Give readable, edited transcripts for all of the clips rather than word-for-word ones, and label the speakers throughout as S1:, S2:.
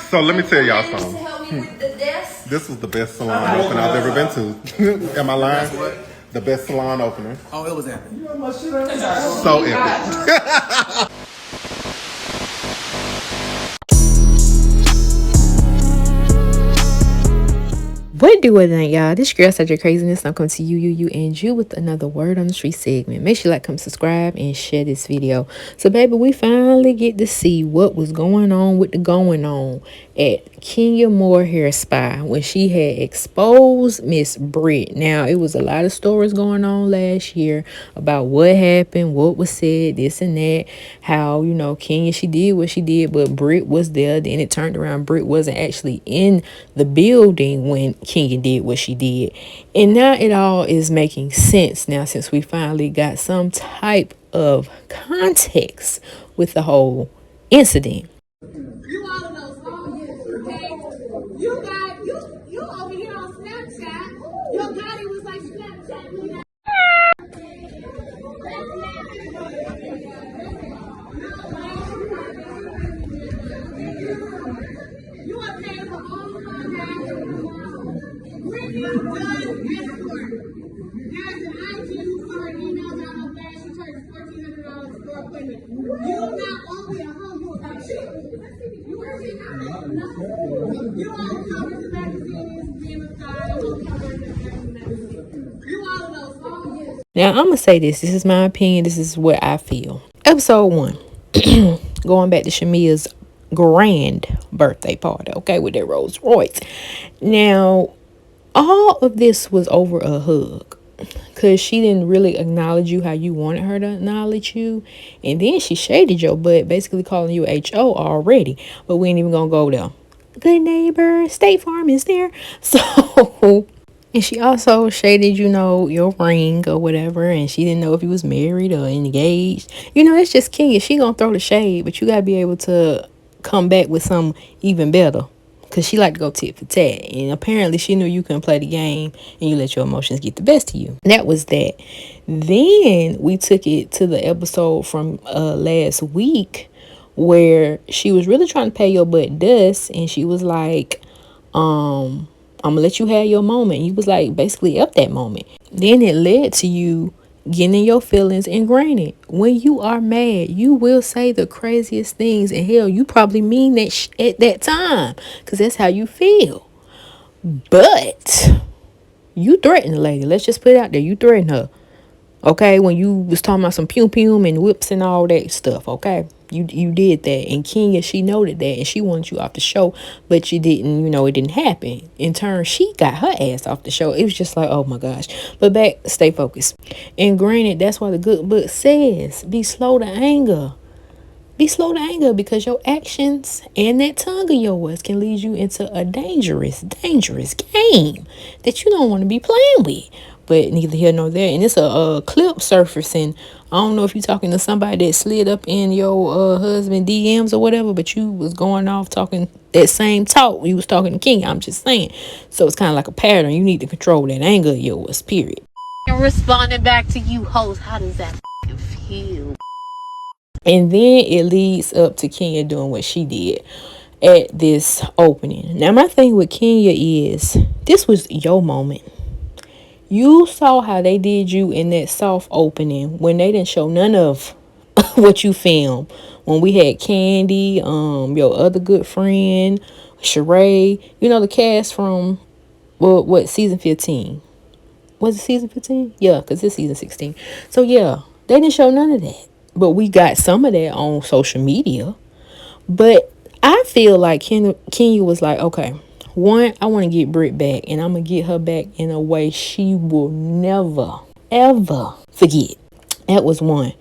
S1: So let me tell y'all something. This was the best salon opener I've ever been to. Am I lying? The best salon opener.
S2: Oh, it was epic.
S1: So epic.
S3: What do it then, y'all? This girl such a craziness. I'm coming to you and you with another word on the street segment. Make sure you like, come subscribe, and share this video. So, baby, we finally get to see what was going on with the going on at Kenya Moore Hair Spa when she had exposed Miss Brit. Now, it was a lot of stories going on last year about what happened, what was said, this and that, how, you know, Kenya, she did what she did, but Brit was there. Then it turned around, Brit wasn't actually in the building when Kenya did what she did. And now it all is making sense now since we finally got some type of context with the whole incident.
S4: You all of those long years, okay? You over here on Snapchat. Your daddy was like Snapchat me now. You are paying for all of my dad. When you done escort, there's an IG for an email down on flash. She charges $1,400 for appointment. You not only a hoe, you a cheat. You a cheat. You all cover the magazine, being a guy, you cover the magazine. You all of those long years.
S3: Now, I'm going to say this. This is my opinion. This is what I feel. Episode 1. Going back to Shamea's grand birthday party, okay, with that Rolls Royce. Now, all of this was over a hug because she didn't really acknowledge you how you wanted her to acknowledge you. And then she shaded your butt, basically calling you HO already. But we ain't even going to go there. Good neighbor, State Farm is there. So, and she also shaded, you know, your ring or whatever. And she didn't know if you was married or engaged. You know, it's just Kenya. She going to throw the shade, but you got to be able to come back with something even better. Because she liked to go tit for tat. And apparently she knew you couldn't play the game and you let your emotions get the best of you. That was that. Then we took it to the episode from last week where she was really trying to pay your butt dust. And she was like, I'm going to let you have your moment. You was like, basically up that moment. Then it led to you getting in your feelings. And granted, when you are mad, you will say the craziest things. And hell, you probably mean that at that time because that's how you feel. But you threatened the lady. Let's just put it out there. You threatened her. Okay, when you was talking about some pum and whips and all that stuff, okay? You did that. And Kenya, she noted that and she wanted you off the show, but you didn't, you know, it didn't happen. In turn, she got her ass off the show. It was just like, oh my gosh. But back, stay focused. And granted, that's why the good book says, be slow to anger. Be slow to anger because your actions and that tongue of yours can lead you into a dangerous game that you don't want to be playing with. But neither here nor there. And it's a clip surfacing. I don't know if you're talking to somebody that slid up in your husband DMs or whatever, but you was going off talking that same talk. You was talking to King. I'm just saying. So it's kind of like a pattern. You need to control that anger of yours, period.
S5: And responding back to you, host, how does that feel?
S3: And then it leads up to Kenya doing what she did at this opening. Now, my thing with Kenya is this was your moment. You saw how they did you in that soft opening when they didn't show none of what you filmed. When we had Candy, your other good friend, Sheree, you know, the cast from, what season 15? Was it season 15? Yeah, because it's season 16. So, yeah, they didn't show none of that. But we got some of that on social media. But I feel like Kenya was like, okay, one, I want to get Brit back. And I'm going to get her back in a way she will never, ever forget. That was one.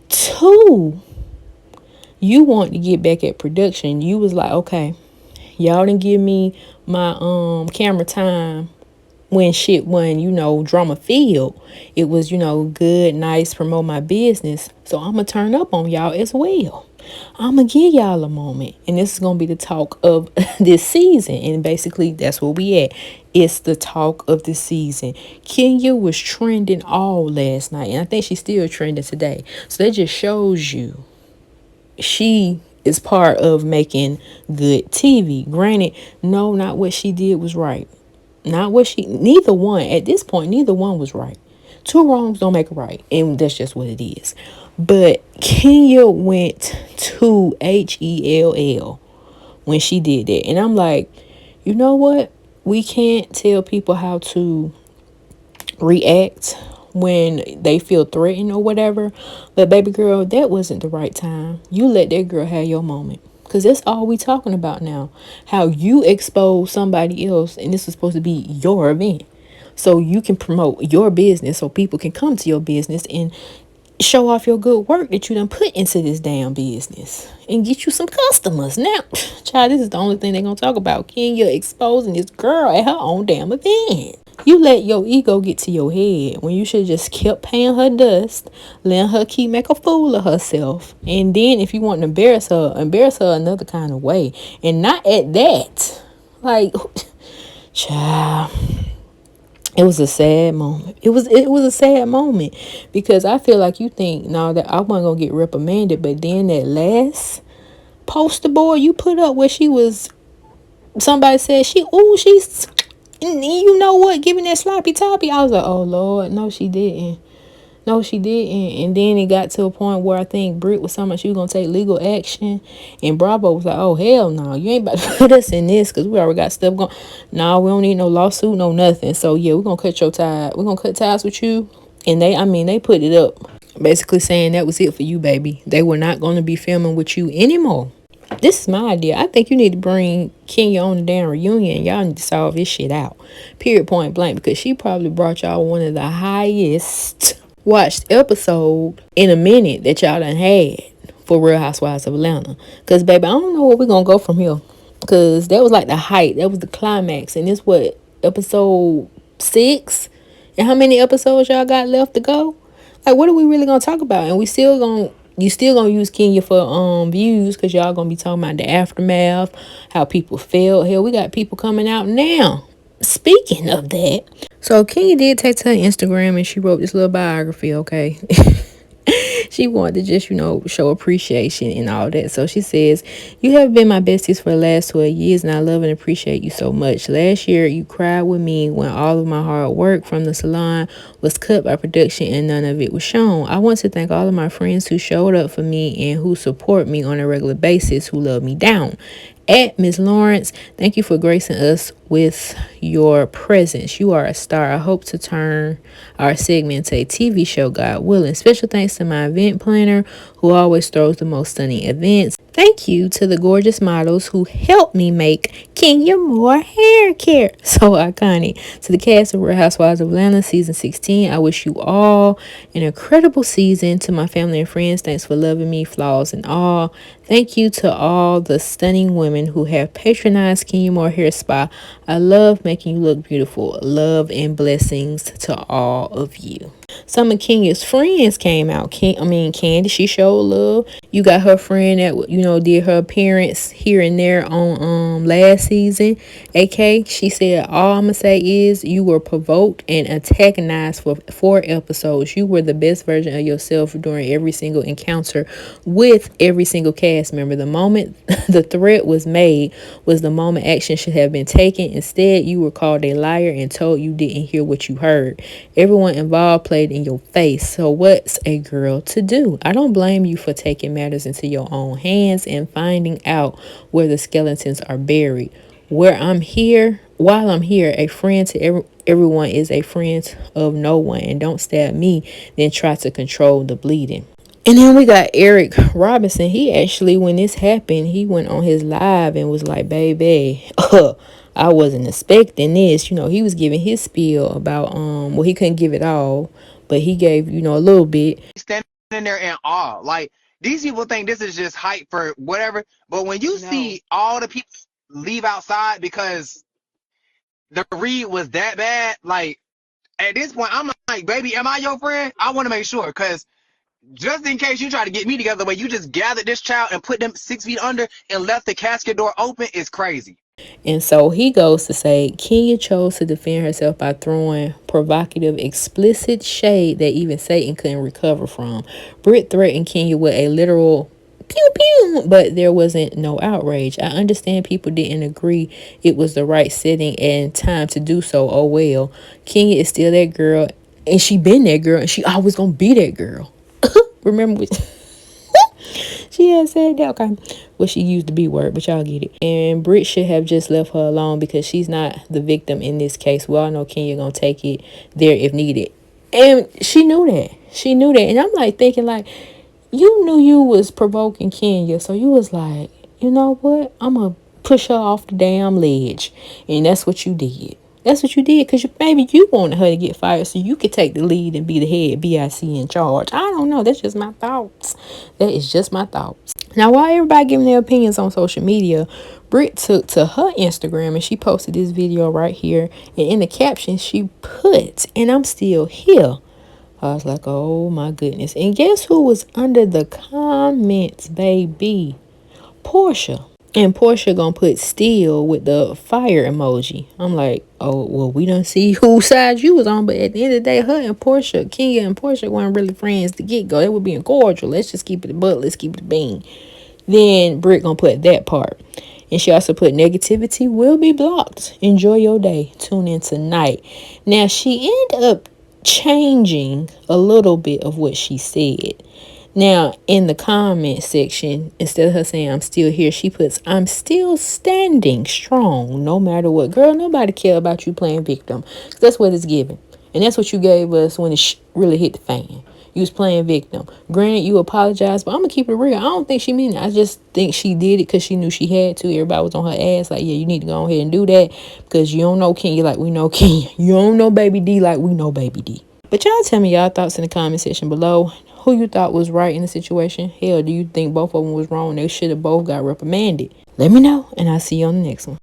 S3: Two, you want to get back at production. You was like, okay, y'all didn't give me my camera time when shit wasn't, you know, drama filled. It was, you know, good, nice, promote my business. So I'm going to turn up on y'all as well. I'm going to give y'all a moment. And this is going to be the talk of this season. And basically, that's where we at. It's the talk of the season. Kenya was trending all last night. And I think she's still trending today. So that just shows you she is part of making good TV. Granted, no, not what she did was right. Not what she, neither one, at this point, neither one was right. Two wrongs don't make a right. And that's just what it is. But Kenya went to HELL when she did that. And I'm like, you know what? We can't tell people how to react when they feel threatened or whatever. But baby girl, that wasn't the right time. You let that girl have your moment. Because that's all we talking about now. How you expose somebody else, and this is supposed to be your event. So you can promote your business so people can come to your business and show off your good work that you done put into this damn business and get you some customers. Now, child, this is the only thing they're gonna talk about. Kenya exposing this girl at her own damn event. You let your ego get to your head when you should have just kept paying her dust, letting her keep make a fool of herself. And then if you want to embarrass her another kind of way. And not at that. Like, child, it was a sad moment. It was a sad moment because I feel like you think now that I wasn't gonna get reprimanded, but then that last poster board you put up where she was, somebody said she's, you know what, giving that sloppy toppy. I was like, oh Lord, no she didn't. No, she didn't. And then it got to a point where I think Brit was talking about she was going to take legal action. And Bravo was like, oh, hell no. You ain't about to put us in this because we already got stuff going. No, we don't need no lawsuit, no nothing. So, yeah, we're going to cut your tie. We're going to cut ties with you. And they put it up. Basically saying that was it for you, baby. They were not going to be filming with you anymore. This is my idea. I think you need to bring Kenya on the damn reunion. Y'all need to solve this shit out. Period, point blank. Because she probably brought y'all one of the highest watched episode in a minute that y'all done had for Real Housewives of Atlanta. Because, baby, I don't know where we're going to go from here. Because that was like the height. That was the climax. And this what, episode 6? And how many episodes y'all got left to go? Like, what are we really going to talk about? And you still gonna use Kenya for views because y'all gonna be talking about the aftermath, how people felt. Hell, we got people coming out now. Speaking of that, so Kenya did take to her Instagram and she wrote this little biography, okay? She wanted to just, show appreciation and all that. So she says, you have been my besties for the last 12 years and I love and appreciate you so much. Last year, you cried with me when all of my hard work from the salon was cut by production and none of it was shown. I want to thank all of my friends who showed up for me and who support me on a regular basis, who love me down. At Miss Lawrence, thank you for gracing us with your presence. You are a star. I hope to turn our segment into a TV show, God willing. Special thanks to my event planner who always throws the most stunning events. Thank you to the gorgeous models who helped me make Kenya more hair care. So iconic. To the cast of Real Housewives of Atlanta season 16, I wish you all an incredible season. To my family and friends, thanks for loving me, flaws and all. Thank you to all the stunning women who have patronized Kenya Moore Hair Spa. I love making you look beautiful. Love and blessings to all of you. Some of Kenya's friends came out. Candy, she showed love. You got her friend that, did her appearance here and there on last season. AK, she said, all I'm going to say is you were provoked and antagonized for 4 episodes. You were the best version of yourself during every single encounter with every single cast member. The moment the threat was made was the moment action should have been taken. Instead, you were called a liar and told you didn't hear what you heard. Everyone involved played in your face. So what's a girl to do? I don't blame you for taking matters into your own hands and finding out where the skeletons are buried. While I'm here, a friend to everyone is a friend of no one. And don't stab me, then try to control the bleeding. And then we got Eric Robinson. He actually, when this happened, he went on his live and was like, baby, I wasn't expecting this. He was giving his spiel about, he couldn't give it all, but he gave, a little bit.
S2: Standing there in awe. Like, these people think this is just hype for whatever. But when you see all the people leave outside because the read was that bad, like, at this point, I'm like, baby, am I your friend? I want to make sure, because just in case you try to get me together, where you just gathered this child and put them 6 feet under and left the casket door open is crazy.
S3: And so he goes to say, Kenya chose to defend herself by throwing provocative, explicit shade that even Satan couldn't recover from. Brit threatened Kenya with a literal pew pew, but there wasn't no outrage. I understand people didn't agree it was the right setting and time to do so. Oh well, Kenya is still that girl, and she been that girl, and she always gonna be that girl. Remember what she had said that? Okay, well, she used the B word, but y'all get it. And Brit should have just left her alone because she's not the victim in this case. We all know Kenya gonna take it there if needed, and she knew that. She knew that, and I'm like thinking like, you knew you was provoking Kenya, so you was like, you know what? I'm gonna push her off the damn ledge, and that's what you did. That's what you did, because maybe you wanted her to get fired so you could take the lead and be the head BIC in charge. I don't know. That's just my thoughts. That is just my thoughts. Now, while everybody giving their opinions on social media, Brit took to her Instagram and she posted this video right here. And in the caption, she put, "And I'm still here." I was like, oh my goodness. And guess who was under the comments, baby? Portia. And Portia gonna put still with the fire emoji. I'm like, oh, well, we don't see whose side you was on. But at the end of the day, her and Portia, Kenya and Portia weren't really friends to get go. They were being cordial. Let's just keep it a butt. Let's keep it a bean. Then Brit gonna put that part. And she also put negativity will be blocked. Enjoy your day. Tune in tonight. Now, she ended up changing a little bit of what she said. Now, in the comment section, instead of her saying, "I'm still here," she puts, "I'm still standing strong no matter what." Girl, nobody care about you playing victim. That's what it's giving. And that's what you gave us when it really hit the fan. You was playing victim. Granted, you apologized, but I'm going to keep it real. I don't think she meant it. I just think she did it because she knew she had to. Everybody was on her ass like, yeah, you need to go ahead and do that because you don't know Kenya like we know Kenya. You don't know Baby D like we know Baby D. But y'all tell me y'all thoughts in the comment section below. Who you thought was right in the situation? Hell, do you think both of them was wrong? They should have both got reprimanded. Let me know, and I'll see you on the next one.